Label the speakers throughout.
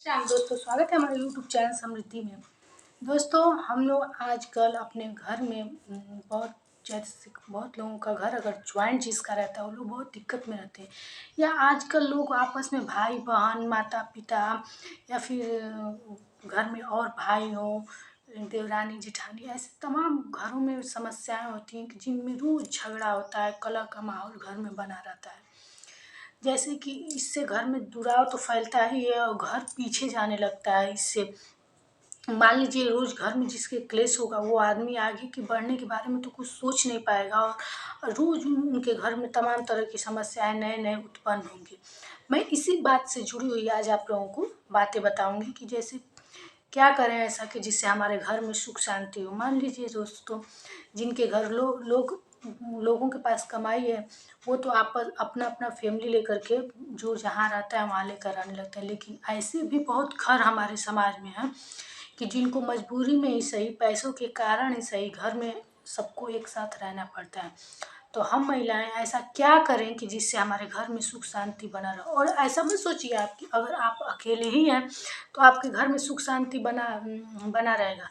Speaker 1: नमस्कार दोस्तों, स्वागत है हमारे यूट्यूब चैनल समृद्धि में। दोस्तों, हम लोग आजकल अपने घर में बहुत लोगों का घर अगर ज्वाइंट जिसका रहता है वो लोग बहुत दिक्कत में रहते हैं। या आजकल लोग आपस में भाई बहन माता पिता या फिर घर में और भाई हो, देवरानी जेठानी, ऐसे तमाम घरों में समस्याएं होती हैं कि जिनमें रोज झगड़ा होता है, कलह का माहौल घर में बना रहता है। जैसे कि इससे घर में दुराव तो फैलता ही है और घर पीछे जाने लगता है। इससे मान लीजिए रोज घर में जिसके क्लेश होगा वो आदमी आगे के बढ़ने के बारे में तो कुछ सोच नहीं पाएगा और रोज उनके घर में तमाम तरह की समस्याएं नए नए उत्पन्न होंगी। मैं इसी बात से जुड़ी हुई आज आप लोगों को बातें बताऊंगी कि जैसे क्या करें ऐसा कि जिससे हमारे घर में सुख शांति हो। मान लीजिए दोस्तों, जिनके घर लोगों के पास कमाई है वो तो आप अपना अपना फैमिली लेकर के जो जहाँ रहता है वहाँ लेकर रहने लगता है। लेकिन ऐसे भी बहुत घर हमारे समाज में हैं कि जिनको मजबूरी में ही सही, पैसों के कारण ही सही, घर में सबको एक साथ रहना पड़ता है। तो हम महिलाएं ऐसा क्या करें कि जिससे हमारे घर में सुख शांति बना रहे। और ऐसा मत सोचिए आप कि अगर आप अकेले ही हैं तो आपके घर में सुख शांति बना रहेगा।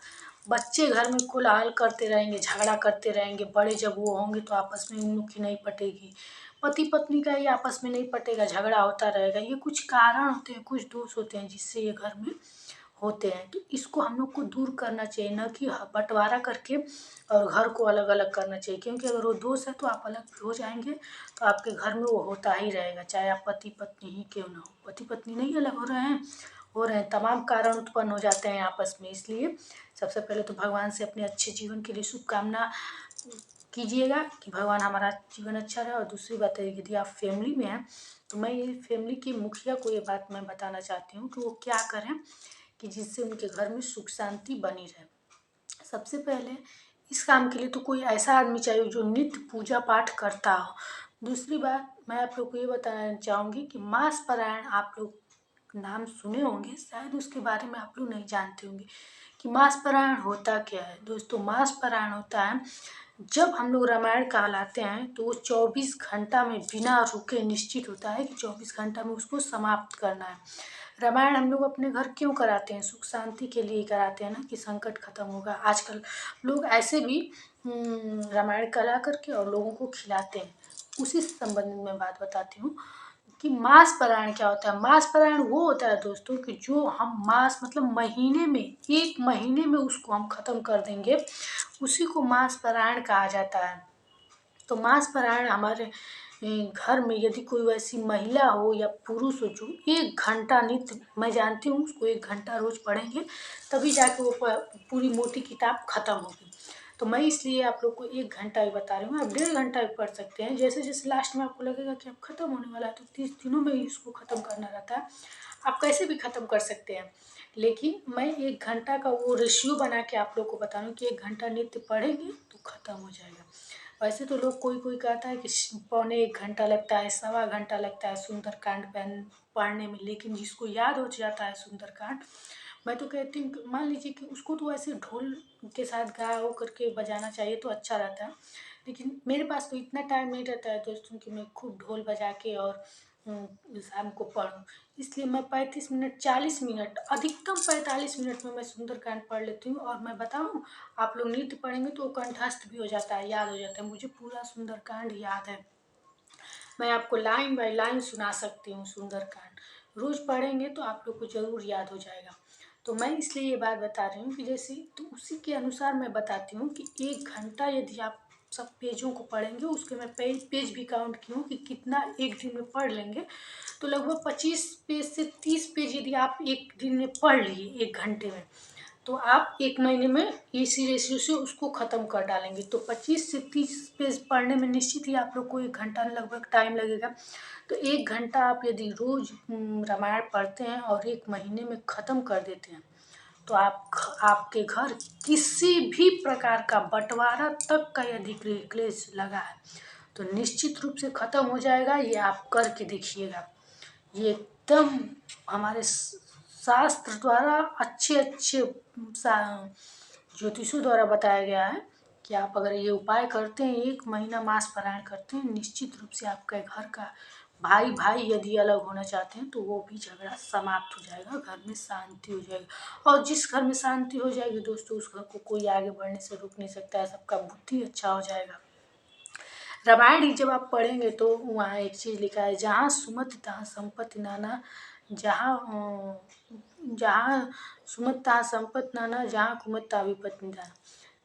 Speaker 1: बच्चे घर में कोलाहल करते रहेंगे, झगड़ा करते रहेंगे, बड़े जब वो होंगे तो आपस में उन लोग की नहीं पटेगी, पति पत्नी का ही आपस में नहीं पटेगा, झगड़ा होता रहेगा। ये कुछ कारण होते हैं, कुछ दोष होते हैं जिससे ये घर में होते हैं। तो इसको हम लोग को दूर करना चाहिए, न कि बंटवारा करके और घर को अलग अलग करना चाहिए। क्योंकि अगर वो दोष है तो आप अलग भी हो जाएंगे तो आपके घर में वो होता ही रहेगा, चाहे आप पति पत्नी ही क्यों ना हो। पति पत्नी नहीं अलग हो रहे हैं, तमाम कारण उत्पन्न हो जाते हैं आपस में। इसलिए सबसे पहले तो भगवान से अपने अच्छे जीवन के लिए शुभकामना कीजिएगा कि भगवान हमारा जीवन अच्छा रहे। और दूसरी बात है, यदि आप फैमिली में हैं तो मैं ये फैमिली की मुखिया को ये बात मैं बताना चाहती हूँ कि वो क्या करें कि जिससे उनके घर में सुख शांति बनी रहे। सबसे पहले इस काम के लिए तो कोई ऐसा आदमी चाहिए जो नित्य पूजा पाठ करता हो। दूसरी बात मैं आप लोग को ये बताना चाहूँगी कि मास पारायण आप लोग नाम सुने होंगे, शायद उसके बारे में आप लोग नहीं जानते होंगे कि मास पारायण होता क्या है। दोस्तों, मास पारायण होता है जब हम लोग रामायण कहलाते हैं तो वो 24 घंटा में बिना रुके निश्चित होता है कि 24 घंटा में उसको समाप्त करना है। रामायण हम लोग अपने घर क्यों कराते हैं? सुख शांति के लिए कराते हैं ना, कि संकट खत्म होगा। आजकल लोग ऐसे भी रामायण करा करके और लोगों को खिलाते हैं। उसी से संबंधित मैं बात बताती हूँ कि मास पारायण क्या होता है। मास पारायण वो होता है दोस्तों कि जो हम मास मतलब महीने में, एक महीने में उसको हम खत्म कर देंगे, उसी को मास पारायण कहा जाता है। तो मास पारायण हमारे घर में यदि कोई वैसी महिला हो या पुरुष हो जो 1 घंटा नित्य, मैं जानती हूँ उसको 1 घंटा रोज पढ़ेंगे तभी जाके वो पूरी मोटी किताब खत्म होगी। तो मैं इसलिए आप लोग को 1 घंटा ही बता रही हूँ। आप 1.5 घंटा भी पढ़ सकते हैं। जैसे जैसे लास्ट में आपको लगेगा कि अब खत्म होने वाला है तो 30 दिनों में ही इसको खत्म करना रहता है, आप कैसे भी खत्म कर सकते हैं। लेकिन मैं 1 घंटा का वो रेशियो बना के आप लोग को बता रही हूँ कि 1 घंटा नित्य पढ़ेंगे तो खत्म हो जाएगा। वैसे तो लोग कोई कोई कहता है कि पौने 1 घंटा लगता है, सवा घंटा लगता है सुंदरकांड पढ़ने में, लेकिन जिसको याद हो जाता है सुंदरकांड, मैं तो कहती हूँ कि मान लीजिए कि उसको तो ऐसे ढोल के साथ गा हो करके बजाना चाहिए तो अच्छा रहता है। लेकिन मेरे पास तो इतना टाइम नहीं रहता है दोस्तों कि मैं खूब ढोल बजा के और शाम को पढूँ। इसलिए मैं 35 मिनट 40 मिनट, अधिकतम 45 मिनट में मैं सुंदरकांड पढ़ लेती हूँ। और मैं बताऊँ, आप लोग नृत्य पढ़ेंगे तो वो कंठस्थ भी हो जाता है, याद हो जाता है। मुझे पूरा सुंदरकांड याद है, मैं आपको लाइन बाय लाइन सुना सकती हूँ सुंदरकांड। रोज पढ़ेंगे तो आप लोग को जरूर याद हो जाएगा। तो मैं इसलिए ये बात बता रही हूँ कि जैसे तो उसी के अनुसार मैं बताती हूँ कि 1 घंटा यदि आप सब पेजों को पढ़ेंगे, उसके मैं पेज भी काउंट की हूँ कि कितना एक दिन में पढ़ लेंगे। तो लगभग 25 पेज से 30 पेज यदि आप एक दिन में पढ़ लिए 1 घंटे में, तो आप 1 महीने में इसी रेशियो से उसको ख़त्म कर डालेंगे। तो 25 से 30 पेज पढ़ने में निश्चित ही आप लोग को 1 घंटा लगभग टाइम लगेगा। तो 1 घंटा आप यदि रोज रामायण पढ़ते हैं और 1 महीने में ख़त्म कर देते हैं तो आपके घर किसी भी प्रकार का बंटवारा तक का यदि क्लेश लगा है तो निश्चित रूप से ख़त्म हो जाएगा। ये आप करके देखिएगा। ये एकदम हमारे शास्त्र द्वारा अच्छे अच्छे ज्योतिषों द्वारा बताया गया है कि आप अगर ये उपाय करते हैं, 1 महीना मास पारायण करते हैं, निश्चित रूप से आपके घर का भाई भाई यदि अलग होना चाहते हैं तो वो भी झगड़ा समाप्त हो जाएगा, घर में शांति हो जाएगी। और जिस घर में शांति हो जाएगी दोस्तों, उस घर को कोई आगे बढ़ने से रोक नहीं सकता है, सबका बुद्धि अच्छा हो जाएगा। रामायण ही जब आप पढ़ेंगे तो वहाँ एक चीज़ लिखा है, जहाँ सुमति तहाँ संपत्ति नाना, जहाँ सुमति तहाँ संपत्ति नाना, जहाँ कुमति तहाँ विपत्ति निधान।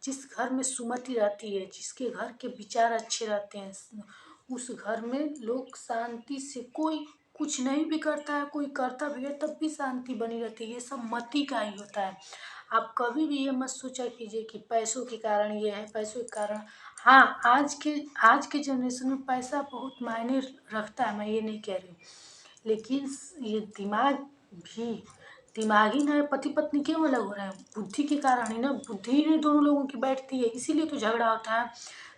Speaker 1: जिस घर में सुमति रहती है, जिसके घर के विचार अच्छे रहते हैं, उस घर में लोग शांति से, कोई कुछ नहीं भी करता है, कोई करता भी है तब भी शांति बनी रहती है। ये सब मति का ही होता है। आप कभी भी ये मत सोचा कीजिए कि पैसों के कारण ये है, पैसों के कारण। हाँ, आज के जनरेशन में पैसा बहुत मायने रखता है, मैं ये नहीं कह रही हूँ, लेकिन ये दिमाग ही ना, पति पत्नी क्यों अलग हो रहे हैं? बुद्धि के कारण ही ना, बुद्धि ही नहीं दोनों लोगों की बैठती है, इसीलिए तो झगड़ा होता है।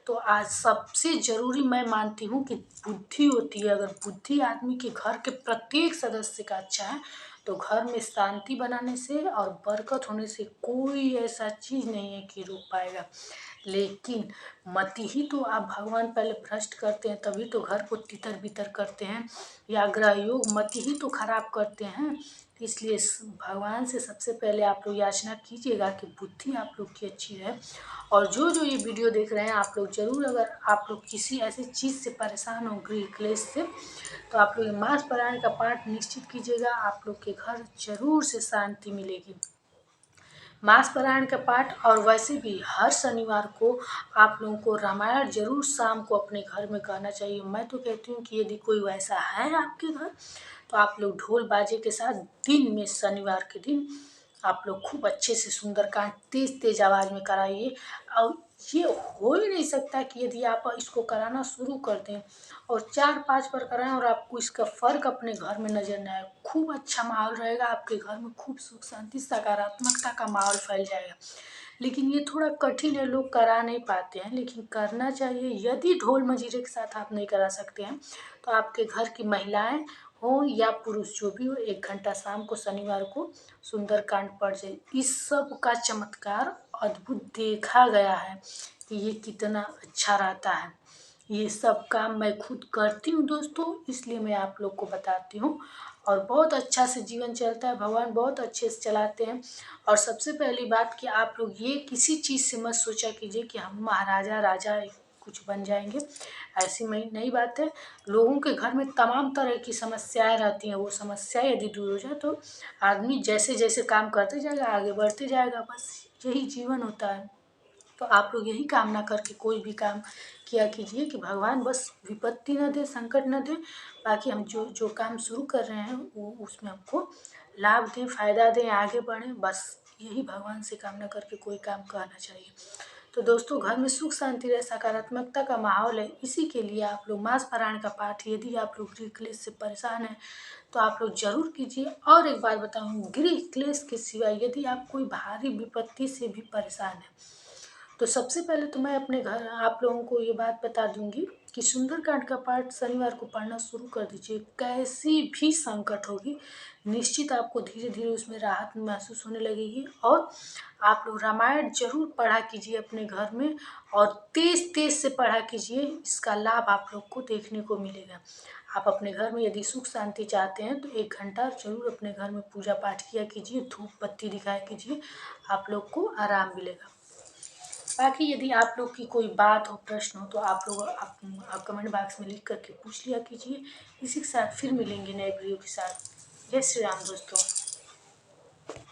Speaker 1: तो आज सबसे जरूरी मैं मानती हूँ कि बुद्धि होती है। अगर बुद्धि आदमी के घर के प्रत्येक सदस्य का अच्छा है तो घर में शांति बनाने से और बरकत होने से कोई ऐसा चीज़ नहीं है कि रोक पाएगा। लेकिन मति ही तो, आप भगवान पहले भ्रष्ट करते हैं तभी तो घर को तितर बितर करते हैं, या ग्रह योग मति ही तो खराब करते हैं। इसलिए भगवान से सबसे पहले आप लोग याचना कीजिएगा कि बुद्धि आप लोग की अच्छी है। और जो जो ये वीडियो देख रहे हैं आप लोग जरूर, अगर आप लोग किसी ऐसी चीज़ से परेशान हो, गृह क्लेश से, तो आप लोग मास पारायण का पाठ निश्चित कीजिएगा, आप लोग के घर जरूर से शांति मिलेगी। मास पारायण का पाठ, और वैसे भी हर शनिवार को आप लोगों को रामायण जरूर शाम को अपने घर में कहना चाहिए। मैं तो कहती हूँ कि यदि कोई वैसा है आपके घर तो आप लोग ढोल बाजे के साथ दिन में, शनिवार के दिन आप लोग खूब अच्छे से सुंदरकांड तेज तेज आवाज़ में कराइए। और ये हो ही नहीं सकता कि यदि आप इसको कराना शुरू कर दें और 4-5 बार कराएं और आपको इसका फ़र्क अपने घर में नज़र न आए, खूब अच्छा माहौल रहेगा आपके घर में, खूब सुख शांति सकारात्मकता का माहौल फैल जाएगा। लेकिन ये थोड़ा कठिन है, लोग करा नहीं पाते हैं, लेकिन करना चाहिए। यदि ढोल मंजीरे के साथ आप नहीं करा सकते हैं तो आपके घर की महिलाएं हो या पुरुष जो भी हो, 1 घंटा शाम को शनिवार को सुंदरकांड पढ़ जाए। इस सब का चमत्कार अद्भुत देखा गया है कि ये कितना अच्छा रहता है। ये सब काम मैं खुद करती हूँ दोस्तों, इसलिए मैं आप लोग को बताती हूँ। और बहुत अच्छा से जीवन चलता है, भगवान बहुत अच्छे से चलाते हैं। और सबसे पहली बात कि आप लोग ये किसी चीज़ से मत सोचा कीजिए कि हम महाराजा राजा कुछ बन जाएंगे, ऐसी नई बात है। लोगों के घर में तमाम तरह की समस्याएं रहती हैं, वो समस्याएं यदि दूर हो जाए तो आदमी जैसे जैसे काम करते जाएगा आगे बढ़ते जाएगा, बस यही जीवन होता है। तो आप लोग यही कामना करके कोई भी काम किया कीजिए कि भगवान बस विपत्ति न दे, संकट न दे। बाकी हम जो जो काम शुरू कर रहे हैं वो उसमें हमको लाभ दें, फायदा दें, आगे बढ़ें, बस यही भगवान से कामना करके कोई काम करना चाहिए। तो दोस्तों, घर में सुख शांति रहे, सकारात्मकता का माहौल है, इसी के लिए आप लोग मास पारायण का पाठ, यदि आप लोग गृह क्लेश से परेशान हैं तो आप लोग जरूर कीजिए। और एक बात बताऊँ, गृह क्लेश के सिवाय यदि आप कोई भारी विपत्ति से भी परेशान है तो सबसे पहले तो मैं अपने घर आप लोगों को ये बात बता दूंगी कि सुंदरकांड का पाठ शनिवार को पढ़ना शुरू कर दीजिए। कैसी भी संकट होगी, निश्चित आपको धीरे धीरे उसमें राहत महसूस होने लगेगी। और आप लोग रामायण जरूर पढ़ा कीजिए अपने घर में, और तेज तेज से पढ़ा कीजिए, इसका लाभ आप लोग को देखने को मिलेगा। आप अपने घर में यदि सुख शांति चाहते हैं तो 1 घंटा जरूर अपने घर में पूजा पाठ किया कीजिए, धूप बत्ती दिखाया कीजिए, आप लोग को आराम मिलेगा। बाकी यदि आप लोग की कोई बात हो, प्रश्न हो, तो आप लोग आप कमेंट बॉक्स में लिख करके पूछ लिया कीजिए। इसी के साथ फिर मिलेंगे नए वीडियो के साथ। जय श्री राम दोस्तों।